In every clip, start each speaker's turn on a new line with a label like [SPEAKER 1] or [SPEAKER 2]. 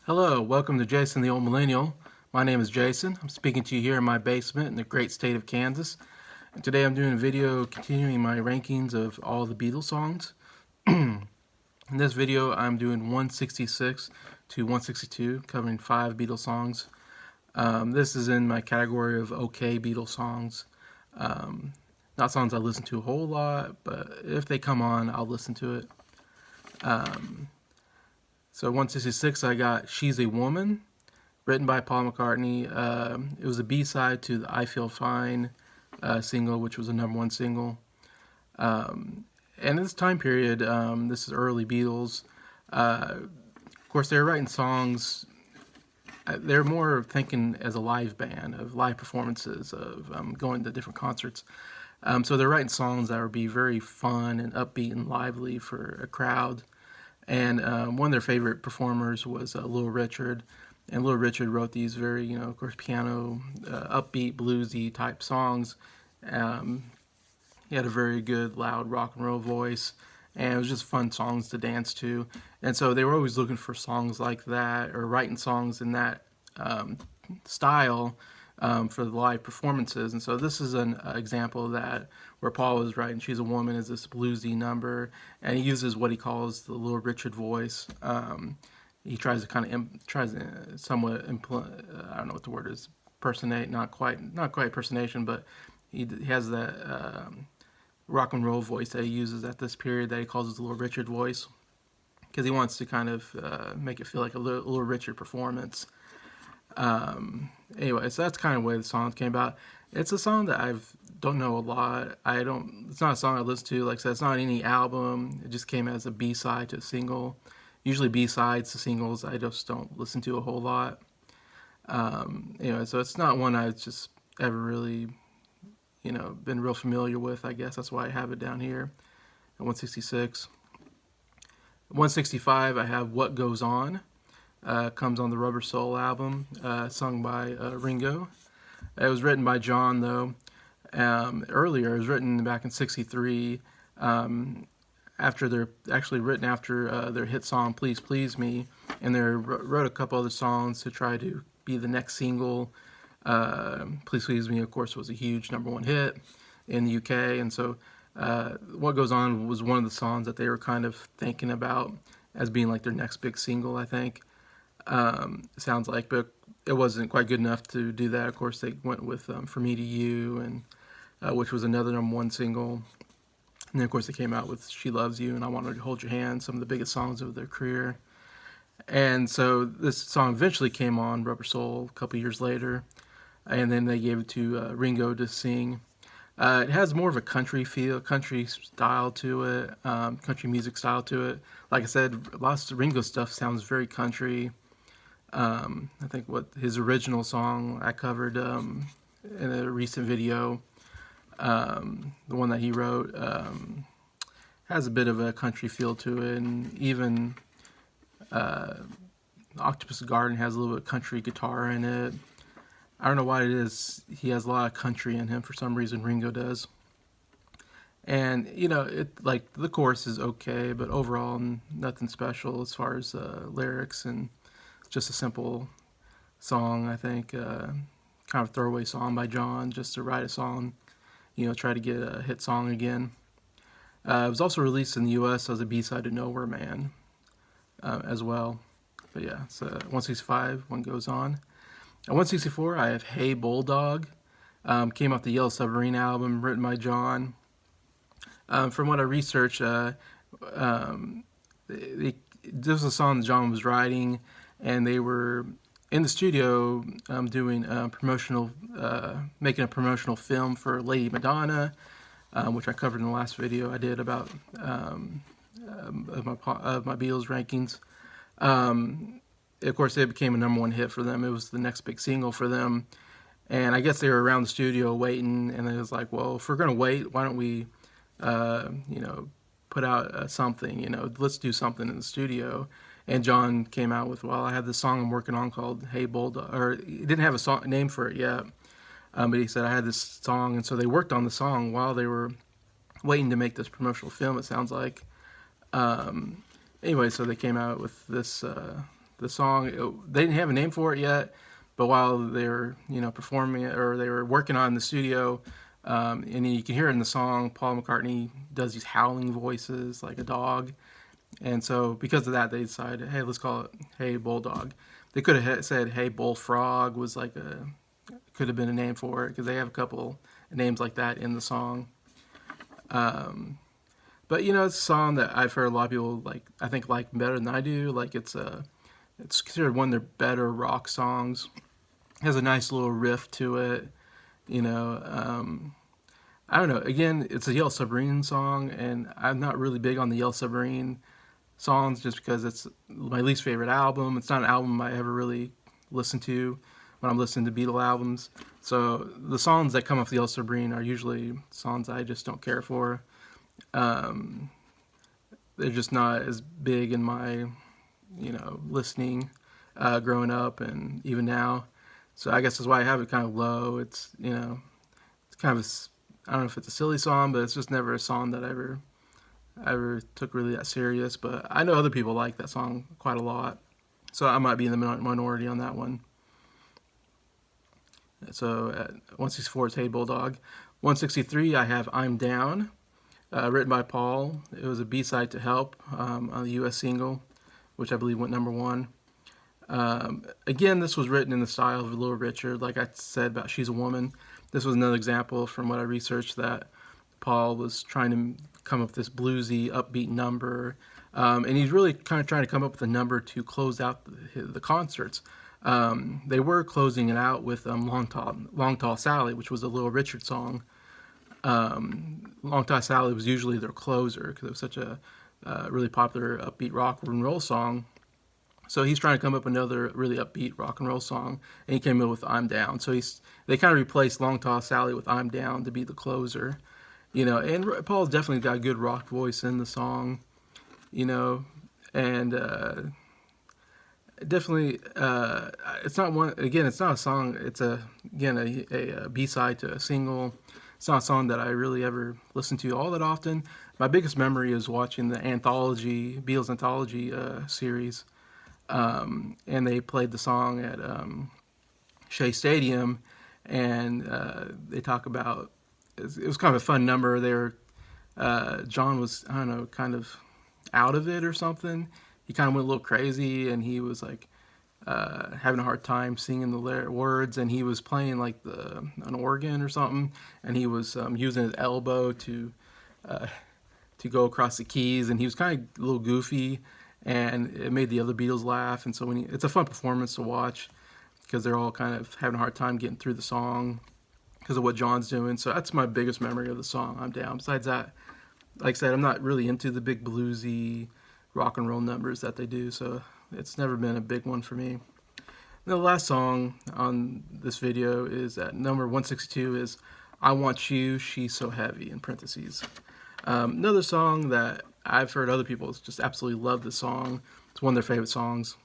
[SPEAKER 1] Hello, welcome to Jason the Old Millennial. My name is Jason. I'm speaking to you here in my basement in the great state of Kansas. And today I'm doing a video continuing my rankings of all the Beatles songs. In this video I'm doing 166 to 162, covering 5 Beatles songs. This is in my category of okay Beatles songs. Not songs I listen to a whole lot, but if they come on, I'll listen to it. So 166, I got She's a Woman, written by Paul McCartney. It was a B-side to the I Feel Fine single, which was a #1 single. And in this time period, this is early Beatles. Of course, they were writing songs. They're more thinking as a live band, of live performances, of going to different concerts. So they're writing songs that would be very fun and upbeat and lively for a crowd. And one of their favorite performers was Little Richard. And Little Richard wrote these very, of course, piano, upbeat, bluesy type songs. He had a very good, loud rock and roll voice. And it was just fun songs to dance to. And so they were always looking for songs like that, or writing songs in that style for the live performances. And so this is an example of that, where Paul was writing She's a Woman is this bluesy number, and he uses what he calls the Little Richard voice. He tries to kind of somewhat I don't know what the word is, personate, not quite impersonation, but he has that rock and roll voice that he uses at this period that he calls his Little Richard voice, because he wants to kind of make it feel like a Little Richard performance. Anyway, so that's kind of the way the song came about. It's a song that I don't know a lot. It's not a song I listen to. Like I said, it's not any album. It just came as a B-side to a single. Usually B-sides to singles I just don't listen to a whole lot. Anyway, so it's not one I've just ever really, been real familiar with. I guess that's why I have it down here at 166. 165, I have What Goes On. Comes on the Rubber Soul album, sung by Ringo. It was written by John, though. Earlier, it was written back in '63. After their hit song "Please Please Me," and they wrote a couple other songs to try to be the next single. "Please Please Me," of course, was a huge #1 hit in the UK, and so "What Goes On" was one of the songs that they were kind of thinking about as being like their next big single, I think. Sounds like, but it wasn't quite good enough to do that. Of course, they went with "For Me to You," and which was another #1 single. And then, of course, they came out with "She Loves You" and "I Want to Hold Your Hand," some of the biggest songs of their career. And so this song eventually came on Rubber Soul a couple years later, and then they gave it to Ringo to sing. It has more of a country feel, country style to it, country music style to it. Like I said, lots of Ringo stuff sounds very country. I think what his original song I covered in a recent video, the one that he wrote, has a bit of a country feel to it, and even Octopus Garden has a little bit of country guitar in it. I don't know why it is. He has a lot of country in him for some reason. Ringo does. And like the chorus is okay, but overall nothing special as far as lyrics, and it's just a simple song. I think kind of throwaway song by John, just to write a song, try to get a hit song again. It was also released in the U.S. as a B-side to "Nowhere Man" as well. But yeah, so 165, What Goes On. At 164, I have "Hey Bulldog." Came off the Yellow Submarine album, written by John. From what I researched, this was a song that John was writing, and they were in the studio doing making a promotional film for Lady Madonna, which I covered in the last video I did about of my Beatles rankings. Of course, it became a #1 hit for them. It was the next big single for them. And I guess they were around the studio waiting, and it was like, well, if we're going to wait, why don't we, put out something, let's do something in the studio. And John came out with, well, I have this song I'm working on called "Hey Bulldog," or he didn't have a name for it yet, but he said, I had this song, and so they worked on the song while they were waiting to make this promotional film, it sounds like. Anyway, so they came out with this the song. They didn't have a name for it yet, but while they were performing it, or they were working on it in the studio, and you can hear it in the song, Paul McCartney does these howling voices like a dog, and so because of that, they decided, hey, let's call it Hey Bulldog. They could have said Hey Bullfrog was like could have been a name for it, because they have a couple names like that in the song. But it's a song that I've heard a lot of people I think like better than I do. Like it's considered one of their better rock songs. It has a nice little riff to it. You know, I don't know. Again, it's a Yellow Submarine song, and I'm not really big on the Yellow Submarine songs just because it's my least favorite album. It's not an album I ever really listen to when I'm listening to Beatles albums. So the songs that come off the Yellow Submarine are usually songs I just don't care for. They're just not as big in my, listening growing up and even now. So I guess that's why I have it kind of low. It's, it's kind of, I don't know if it's a silly song, but it's just never a song that I ever took really that serious. But I know other people like that song quite a lot. So I might be in the minority on that one. So at 164 is Hey Bulldog. 163, I have I'm Down, written by Paul. It was a B-side to Help on the U.S. single, which I believe went number one. Again, this was written in the style of Little Richard. Like I said about She's a Woman, this was another example from what I researched that Paul was trying to come up with this bluesy, upbeat number. And he's really kind of trying to come up with a number to close out the concerts. They were closing it out with Long Tall Sally, which was a Little Richard song. Long Tall Sally was usually their closer because it was such a really popular upbeat rock and roll song. So he's trying to come up with another really upbeat rock and roll song, and he came in with I'm Down. So they kind of replaced Long Tall Sally with I'm Down to be the closer. And Paul's definitely got a good rock voice in the song, and definitely it's not one, again, it's not a song, it's a B-side to a single. It's not a song that I really ever listen to all that often. My biggest memory is watching the Beatles anthology series, and they played the song at Shea Stadium, and they talk about, it was kind of a fun number. John was, I don't know, kind of out of it or something. He kind of went a little crazy, and he was like having a hard time singing the words, and he was playing like an organ or something, and he was using his elbow to go across the keys, and he was kind of a little goofy, and it made the other Beatles laugh. And so it's a fun performance to watch because they're all kind of having a hard time getting through the song because of what John's doing. So that's my biggest memory of the song, I'm Down. Besides that, like I said, I'm not really into the big bluesy rock and roll numbers that they do, so it's never been a big one for me. And the last song on this video is at number 162 is I Want You, She's So Heavy, in parentheses. Another song that I've heard other people just absolutely love this song. It's one of their favorite songs.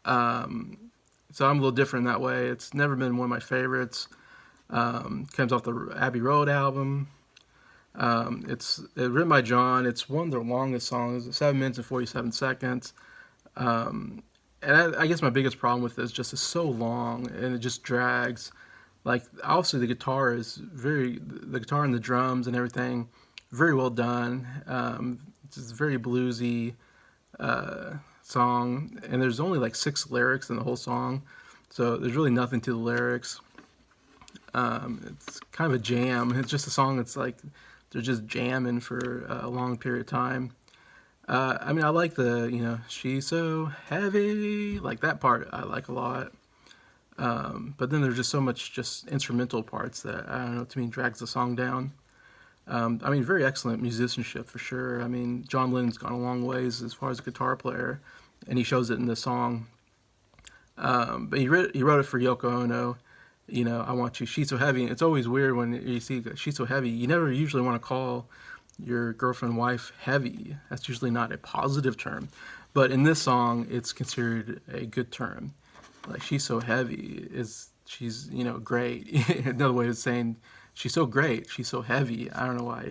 [SPEAKER 1] So I'm a little different in that way. It's never been one of my favorites. Comes off the Abbey Road album. It's written by John. It's one of their longest songs, 7 minutes and 47 seconds. And I guess my biggest problem with it is just it's so long and it just drags. Like, obviously the guitar and the drums and everything, very well done. It's a very bluesy song, and there's only like 6 lyrics in the whole song, so there's really nothing to the lyrics. It's kind of a jam. It's just a song that's like they're just jamming for a long period of time. I mean, I like the, she's so heavy, like that part I like a lot. But then there's just so much just instrumental parts that, I don't know, to me drags the song down. I mean, very excellent musicianship for sure. I mean, John Lennon's gone a long ways as far as a guitar player, and he shows it in this song. But he wrote it for Yoko Ono. I Want You, She's So Heavy. It's always weird when you see She's So Heavy. You never usually want to call your girlfriend, wife heavy. That's usually not a positive term. But in this song, it's considered a good term. Like, she's so heavy she's great. Another way of saying she's so great, she's so heavy. I don't know why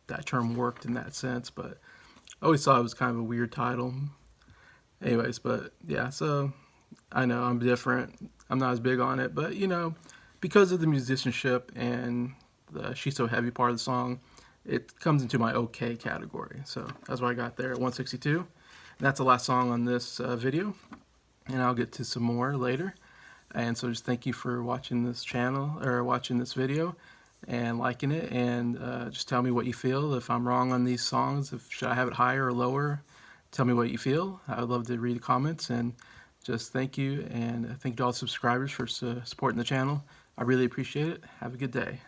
[SPEAKER 1] that term worked in that sense, but I always thought it was kind of a weird title. Anyways, but yeah, so I know I'm different. I'm not as big on it, but because of the musicianship and the She's So Heavy part of the song, it comes into my okay category. So that's why I got there at 162. And that's the last song on this video, and I'll get to some more later. And so just thank you for watching this channel or watching this video and liking it, and just tell me what you feel. If I'm wrong on these songs, if should I have it higher or lower, tell me what you feel. I would love to read the comments, and just thank you, and thank you to all the subscribers for supporting the channel. I really appreciate it. Have a good day.